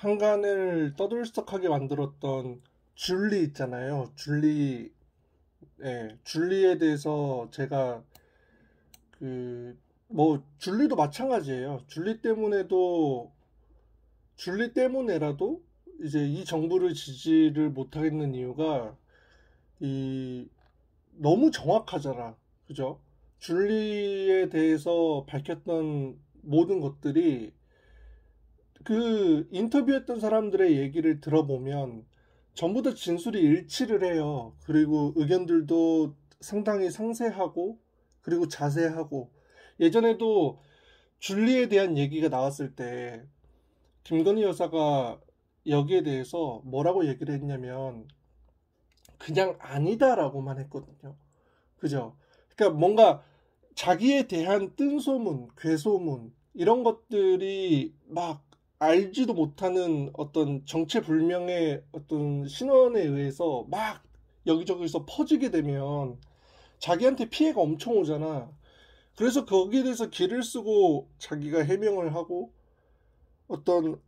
한간을 떠들썩하게 만들었던 줄리 있잖아요. 줄리, 예, 줄리에 대해서 제가 줄리도 마찬가지예요. 줄리 때문에라도 이제 이 정부를 지지를 못하겠는 이유가 이 너무 정확하잖아. 그죠? 줄리에 대해서 밝혔던 모든 것들이 그 인터뷰했던 사람들의 얘기를 들어보면 전부 다 진술이 일치를 해요. 그리고 의견들도 상당히 상세하고 그리고 자세하고 예전에도 줄리에 대한 얘기가 나왔을 때 김건희 여사가 여기에 대해서 뭐라고 얘기를 했냐면 그냥 아니다라고만 했거든요. 그죠? 그러니까 뭔가 자기에 대한 뜬소문, 괴소문 이런 것들이 막 알지도 못하는 어떤 정체불명의 어떤 신원에 의해서 막 여기저기서 퍼지게 되면 자기한테 피해가 엄청 오잖아. 그래서 거기에 대해서 기를 쓰고 자기가 해명을 하고 어떤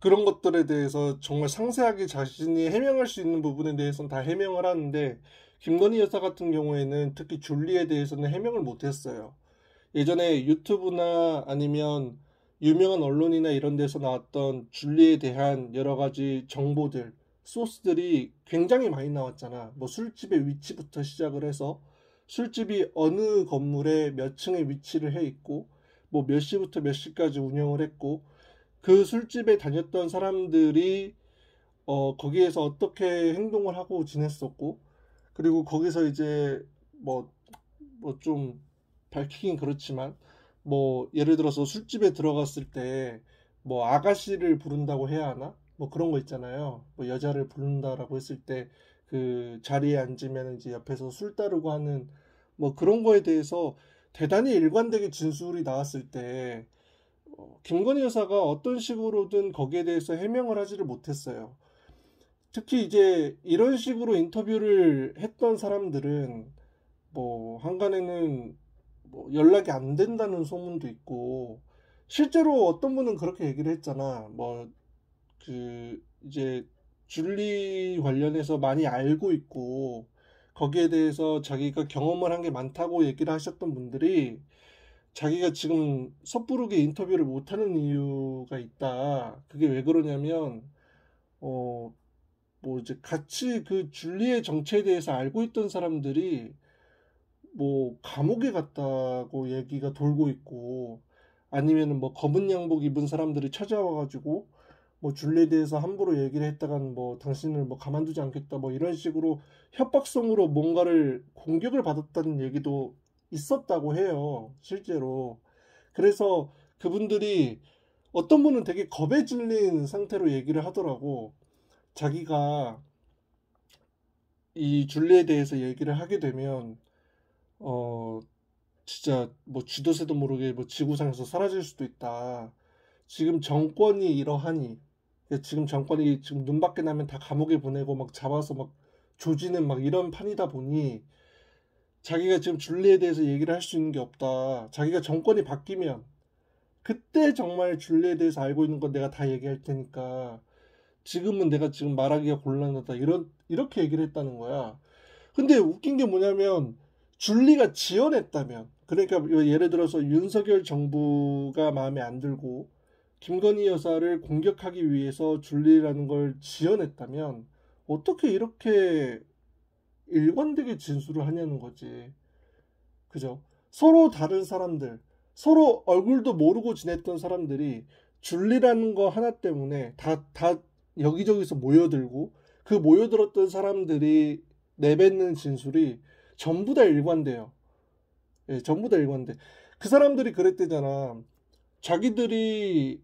그런 것들에 대해서 정말 상세하게 자신이 해명할 수 있는 부분에 대해서는 다 해명을 하는데 김건희 여사 같은 경우에는 특히 줄리에 대해서는 해명을 못했어요. 예전에 유튜브나 아니면 유명한 언론이나 이런 데서 나왔던 줄리에 대한 여러 가지 정보들, 소스들이 굉장히 많이 나왔잖아. 뭐 술집의 위치부터 시작을 해서 술집이 어느 건물에 몇 층에 위치를 해 있고 뭐 몇 시부터 몇 시까지 운영을 했고 그 술집에 다녔던 사람들이 거기에서 어떻게 행동을 하고 지냈었고 그리고 거기서 이제 뭐 좀 밝히긴 그렇지만 뭐 예를 들어서 술집에 들어갔을 때 뭐 아가씨를 부른다고 해야 하나? 뭐 그런 거 있잖아요. 뭐 여자를 부른다라고 했을 때 그 자리에 앉으면 이제 옆에서 술 따르고 하는 뭐 그런 거에 대해서 대단히 일관되게 진술이 나왔을 때 김건희 여사가 어떤 식으로든 거기에 대해서 해명을 하지를 못했어요. 특히 이제 이런 식으로 인터뷰를 했던 사람들은 뭐 한간에는 뭐 연락이 안 된다는 소문도 있고 실제로 어떤 분은 그렇게 얘기를 했잖아. 뭐 그 이제 줄리 관련해서 많이 알고 있고 거기에 대해서 자기가 경험을 한 게 많다고 얘기를 하셨던 분들이 자기가 지금 섣부르게 인터뷰를 못하는 이유가 있다. 그게 왜 그러냐면 어 뭐 이제 같이 그 줄리의 정체에 대해서 알고 있던 사람들이 뭐 감옥에 갔다고 얘기가 돌고 있고 아니면은 뭐 검은 양복 입은 사람들이 찾아와가지고 뭐 줄리에 대해서 함부로 얘기를 했다간 뭐 당신을 뭐 가만두지 않겠다 뭐 이런 식으로 협박성으로 뭔가를 공격을 받았다는 얘기도 있었다고 해요 실제로. 그래서 그분들이 어떤 분은 되게 겁에 질린 상태로 얘기를 하더라고. 자기가 이 줄리에 대해서 얘기를 하게 되면 어 진짜 뭐 쥐도새도 모르게 뭐 지구상에서 사라질 수도 있다. 지금 정권이 이러하니 지금 정권이 지금 눈밖에 나면 다 감옥에 보내고 막 잡아서 막 조지는 막 이런 판이다 보니 자기가 지금 줄리에 대해서 얘기를 할 수 있는 게 없다. 자기가 정권이 바뀌면 그때 정말 줄리에 대해서 알고 있는 건 내가 다 얘기할 테니까 지금은 내가 지금 말하기가 곤란하다. 이렇게 얘기를 했다는 거야. 근데 웃긴 게 뭐냐면 줄리가 지원했다면 그러니까 예를 들어서 윤석열 정부가 마음에 안 들고 김건희 여사를 공격하기 위해서 줄리라는 걸 지원했다면 어떻게 이렇게 일관되게 진술을 하냐는 거지. 그죠? 서로 다른 사람들, 서로 얼굴도 모르고 지냈던 사람들이 줄리라는 거 하나 때문에 다 여기저기서 모여들고 그 모여들었던 사람들이 내뱉는 진술이 전부 다 일관돼요. 예, 전부 다 일관돼. 그 사람들이 그랬대잖아. 자기들이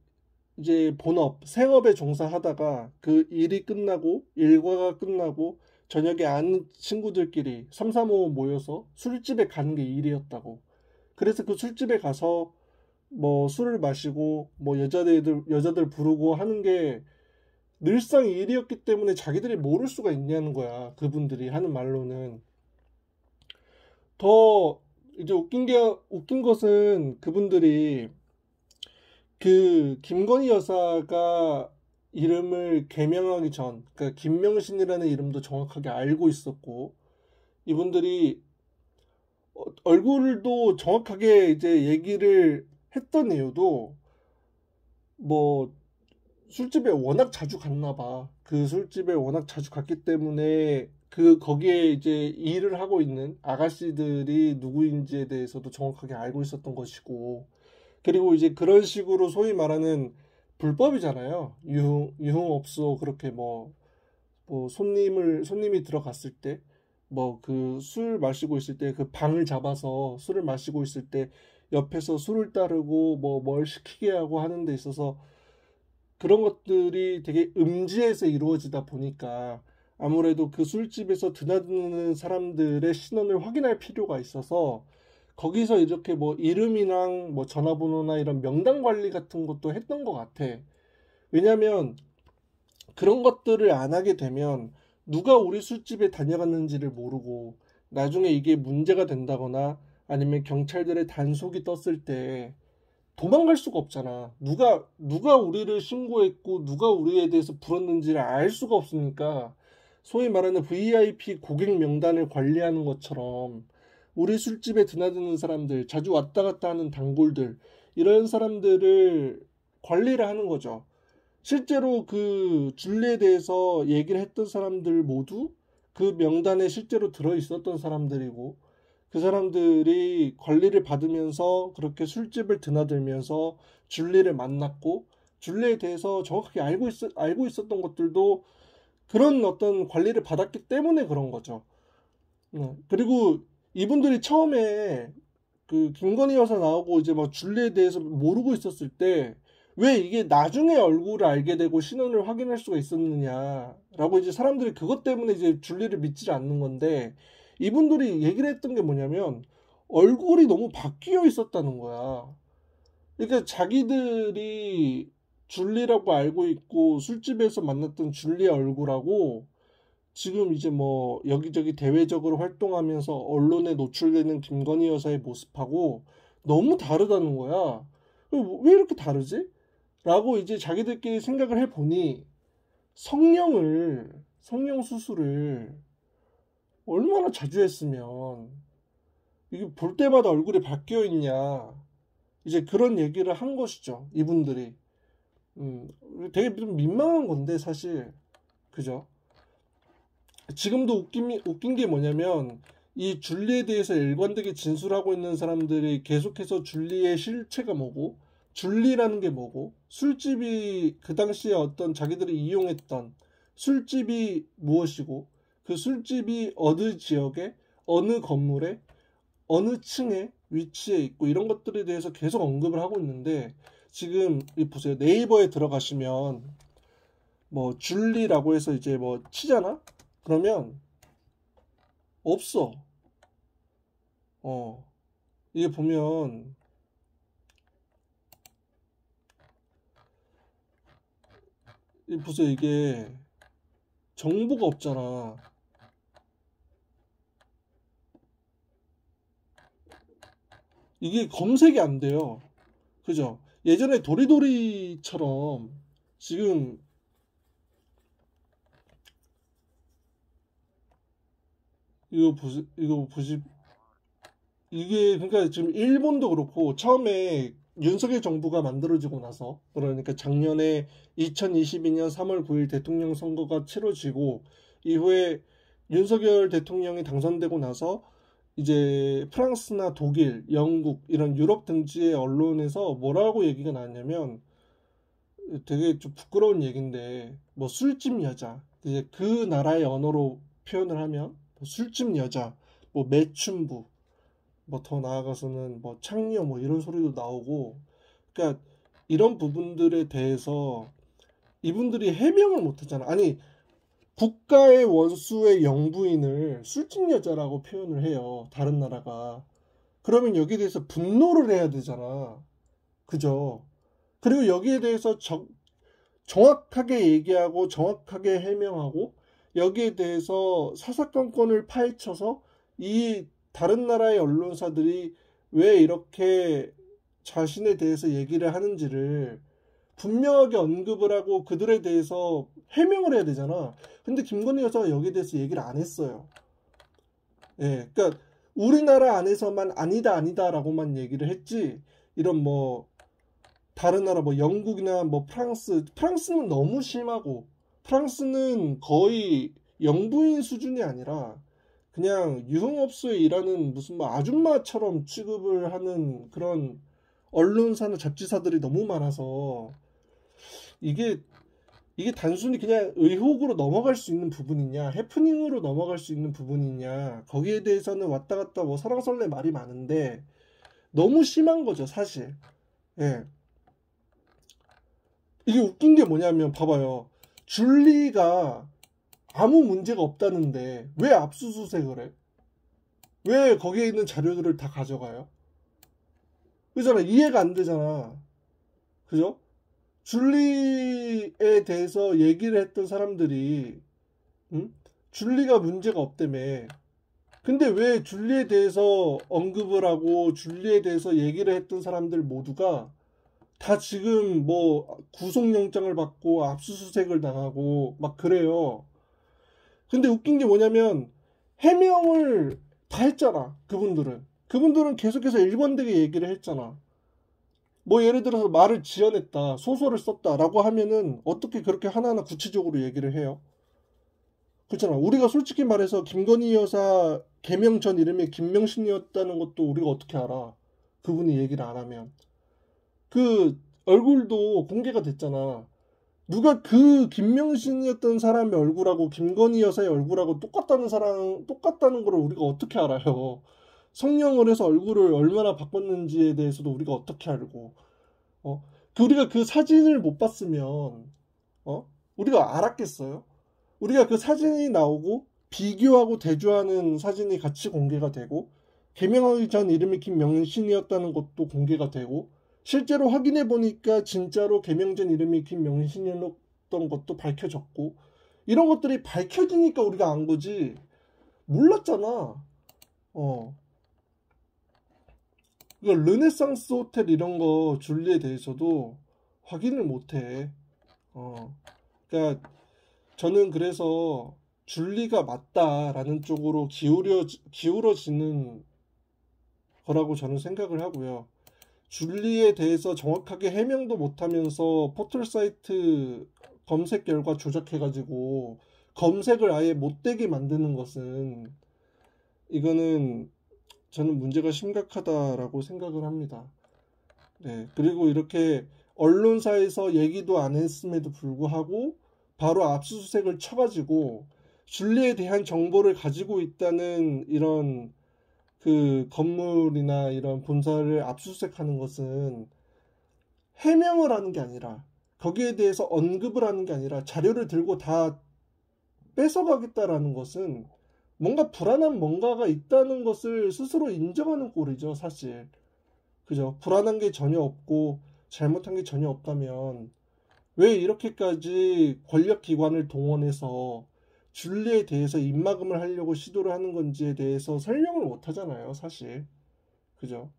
이제 본업, 생업에 종사하다가 그 일이 끝나고, 일과가 끝나고, 저녁에 아는 친구들끼리 삼삼오오 모여서 술집에 가는 게 일이었다고. 그래서 그 술집에 가서 뭐 술을 마시고, 뭐 여자들 부르고 하는 게 늘상 일이었기 때문에 자기들이 모를 수가 있냐는 거야. 그분들이 하는 말로는. 더 이제 웃긴 것은 그분들이 그 김건희 여사가 이름을 개명하기 전, 그러니까 김명신이라는 이름도 정확하게 알고 있었고, 이분들이 얼굴도 정확하게 이제 얘기를 했던 이유도 뭐 술집에 워낙 자주 갔나 봐. 그 술집에 워낙 자주 갔기 때문에 그 거기에 이제 일을 하고 있는 아가씨들이 누구인지에 대해서도 정확하게 알고 있었던 것이고, 그리고 이제 그런 식으로 소위 말하는 불법이잖아요. 유흥업소 그렇게 뭐 손님이 들어갔을 때 뭐 그 술 마시고 있을 때 그 방을 잡아서 술을 마시고 있을 때 옆에서 술을 따르고 뭐 뭘 시키게 하고 하는 데 있어서 그런 것들이 되게 음지에서 이루어지다 보니까 아무래도 그 술집에서 드나드는 사람들의 신원을 확인할 필요가 있어서 거기서 이렇게 뭐 이름이랑 뭐 전화번호나 이런 명단 관리 같은 것도 했던 것 같아. 왜냐면 그런 것들을 안 하게 되면 누가 우리 술집에 다녀갔는지를 모르고 나중에 이게 문제가 된다거나 아니면 경찰들의 단속이 떴을 때 도망갈 수가 없잖아. 누가 우리를 신고했고 누가 우리에 대해서 불었는지를 알 수가 없으니까 소위 말하는 VIP 고객 명단을 관리하는 것처럼 우리 술집에 드나드는 사람들, 자주 왔다 갔다 하는 단골들, 이런 사람들을 관리를 하는 거죠. 실제로 그 줄리에 대해서 얘기를 했던 사람들 모두 그 명단에 실제로 들어 있었던 사람들이고 그 사람들이 관리를 받으면서 그렇게 술집을 드나들면서 줄리를 만났고 줄리에 대해서 정확하게 알고 있었던 것들도 그런 어떤 관리를 받았기 때문에 그런 거죠. 그리고 이분들이 처음에 그 김건희 여사 나오고 이제 막 줄리에 대해서 모르고 있었을 때 왜 이게 나중에 얼굴을 알게 되고 신원을 확인할 수가 있었느냐라고 이제 사람들이 그것 때문에 이제 줄리를 믿지 않는 건데 이분들이 얘기를 했던 게 뭐냐면 얼굴이 너무 바뀌어 있었다는 거야. 그러니까 자기들이 줄리라고 알고 있고 술집에서 만났던 줄리의 얼굴하고 지금 이제 뭐 여기저기 대외적으로 활동하면서 언론에 노출되는 김건희 여사의 모습하고 너무 다르다는 거야. 왜 이렇게 다르지? 라고 이제 자기들끼리 생각을 해보니 성형 수술을 얼마나 자주 했으면 이게 볼 때마다 얼굴이 바뀌어 있냐. 이제 그런 얘기를 한 것이죠. 이분들이. 되게 좀 민망한 건데 사실. 그죠? 지금도 웃긴 게 뭐냐면 이 줄리에 대해서 일관되게 진술하고 있는 사람들이 계속해서 줄리의 실체가 뭐고 줄리라는 게 뭐고 술집이 그 당시에 어떤 자기들이 이용했던 술집이 무엇이고 그 술집이 어느 지역에 어느 건물에 어느 층에 위치해 있고 이런 것들에 대해서 계속 언급을 하고 있는데 지금 보세요. 네이버에 들어가시면 뭐 줄리라고 해서 이제 뭐 치잖아? 그러면 없어. 어. 이게 보면 보세요. 이게 정보가 없잖아. 이게 검색이 안 돼요. 그죠? 예전에 도리도리처럼 지금 이거 보시 이게 그러니까 지금 일본도 그렇고 처음에 윤석열 정부가 만들어지고 나서 그러니까 작년에 2022년 3월 9일 대통령 선거가 치러지고 이후에 윤석열 대통령이 당선되고 나서 이제 프랑스나 독일, 영국 이런 유럽 등지의 언론에서 뭐라고 얘기가 나왔냐면 되게 좀 부끄러운 얘기인데 뭐 술집 여자 이제 그 나라의 언어로 표현을 하면 뭐 술집 여자, 뭐 매춘부 뭐 더 나아가서는 뭐 창녀 뭐 이런 소리도 나오고 그러니까 이런 부분들에 대해서 이분들이 해명을 못하잖아. 아니 국가의 원수의 영부인을 술집 여자라고 표현을 해요. 다른 나라가. 그러면 여기에 대해서 분노를 해야 되잖아. 그죠? 그리고 여기에 대해서 정확하게 얘기하고 정확하게 해명하고 여기에 대해서 사사건건을 파헤쳐서 이 다른 나라의 언론사들이 왜 이렇게 자신에 대해서 얘기를 하는지를 분명하게 언급을 하고 그들에 대해서 해명을 해야 되잖아. 근데 김건희 여사가 여기에 대해서 얘기를 안 했어요. 예, 그러니까 우리나라 안에서만 아니다 아니다라고만 얘기를 했지. 이런 뭐 다른 나라 뭐 영국이나 뭐 프랑스는 너무 심하고 프랑스는 거의 영부인 수준이 아니라 그냥 유흥업소에 일하는 무슨 뭐 아줌마처럼 취급을 하는 그런 언론사나 잡지사들이 너무 많아서 이게 이게 단순히 그냥 의혹으로 넘어갈 수 있는 부분이냐, 해프닝으로 넘어갈 수 있는 부분이냐, 거기에 대해서는 왔다 갔다 뭐 설왕설래 말이 많은데 너무 심한 거죠, 사실. 예. 이게 웃긴 게 뭐냐면 봐봐요. 줄리가 아무 문제가 없다는데 왜 압수수색을 해? 왜 거기에 있는 자료들을 다 가져가요? 그잖아. 이해가 안 되잖아. 그죠? 줄리에 대해서 얘기를 했던 사람들이 응? 줄리가 문제가 없다며. 근데 왜 줄리에 대해서 언급을 하고 줄리에 대해서 얘기를 했던 사람들 모두가 다 지금 뭐 구속영장을 받고 압수수색을 당하고 막 그래요. 근데 웃긴 게 뭐냐면 해명을 다 했잖아. 그분들은 계속해서 일관되게 얘기를 했잖아. 뭐 예를 들어서 말을 지어냈다, 소설을 썼다라고 하면은 어떻게 그렇게 하나하나 구체적으로 얘기를 해요? 그렇잖아. 우리가 솔직히 말해서 김건희 여사 개명 전 이름이 김명신이었다는 것도 우리가 어떻게 알아? 그분이 얘기를 안 하면. 그 얼굴도 공개가 됐잖아. 누가 그 김명신이었던 사람의 얼굴하고 김건희 여사의 얼굴하고 똑같다는 걸 우리가 어떻게 알아요? 성형을 해서 얼굴을 얼마나 바꿨는지에 대해서도 우리가 어떻게 알고, 우리가 그 사진을 못 봤으면, 우리가 알았겠어요? 우리가 그 사진이 나오고 비교하고 대조하는 사진이 같이 공개가 되고 개명하기 전 이름이 김명신이었다는 것도 공개가 되고 실제로 확인해 보니까 진짜로 개명 전 이름이 김명신이었던 것도 밝혀졌고 이런 것들이 밝혀지니까 우리가 안 거지 몰랐잖아. 이거 르네상스 호텔 이런 거 줄리에 대해서도 확인을 못 해. 그러니까 저는 그래서 줄리가 맞다라는 쪽으로 기울어지는 거라고 저는 생각을 하고요. 줄리에 대해서 정확하게 해명도 못하면서 포털 사이트 검색 결과 조작해가지고 검색을 아예 못되게 만드는 것은 이거는 저는 문제가 심각하다라고 생각을 합니다. 네, 그리고 이렇게 언론사에서 얘기도 안 했음에도 불구하고 바로 압수수색을 쳐가지고 줄리에 대한 정보를 가지고 있다는 이런 그 건물이나 이런 본사를 압수수색하는 것은 해명을 하는 게 아니라 거기에 대해서 언급을 하는 게 아니라 자료를 들고 다 뺏어가겠다라는 것은 뭔가 불안한 뭔가가 있다는 것을 스스로 인정하는 꼴이죠, 사실. 그죠? 불안한 게 전혀 없고 잘못한 게 전혀 없다면 왜 이렇게까지 권력기관을 동원해서 줄리에 대해서 입막음을 하려고 시도를 하는 건지에 대해서 설명을 못 하잖아요, 사실. 그죠?